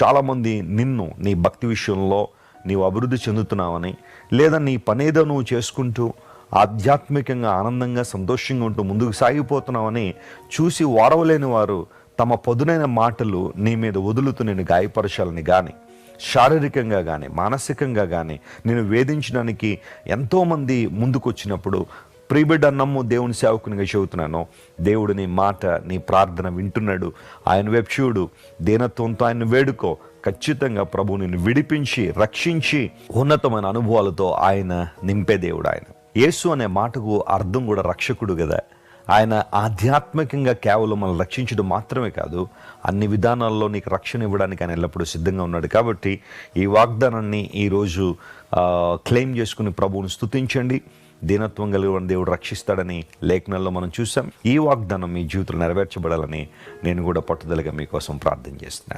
చాలామంది నిన్ను నీ భక్తి విషయంలో నీవు అభివృద్ధి చెందుతున్నావని, లేదా నీ పనేదో నువ్వు చేసుకుంటూ ఆధ్యాత్మికంగా ఆనందంగా సంతోషంగా ఉంటూ ముందుకు సాగిపోతున్నావని చూసి ఓరవలేని వారు తమ పదునైన మాటలు నీ మీద వదులుతూ నేను గాయపరచాలని కానీ, శారీరకంగా కానీ మానసికంగా కానీ నేను వేధించడానికి ఎంతోమంది ముందుకు వచ్చినప్పుడు, ప్రియబిడ్డ నమ్ము, దేవుని సేవకునిగా చెబుతున్నాను, దేవుడు నీ మాట నీ ప్రార్థన వింటున్నాడు. ఆయన వైపు చూడు, దీనత్వంతో ఆయన వేడుకో. ఖచ్చితంగా ప్రభు నిన్ను విడిపించి రక్షించి ఉన్నతమైన అనుభవాలతో ఆయన నింపే దేవుడు. ఆయన యేసు అనే మాటకు అర్థం కూడా రక్షకుడు కదా. ఆయన ఆధ్యాత్మికంగా కేవలం మనం రక్షించడం మాత్రమే కాదు, అన్ని విధానాల్లో నీకు రక్షణ ఇవ్వడానికి ఆయన ఎల్లప్పుడూ సిద్ధంగా ఉన్నాడు. కాబట్టి ఈ వాగ్దానాన్ని ఈరోజు క్లెయిమ్ చేసుకుని ప్రభువుని స్తుతించండి. దీనత్వం కలిగిన దేవుడు రక్షిస్తాడని లేఖనాల్లో మనం చూసాం. ఈ వాగ్దానం మీ జీవితంలో నెరవేర్చబడాలని నేను కూడా పట్టుదలగా మీకోసం ప్రార్థన చేస్తున్నాను.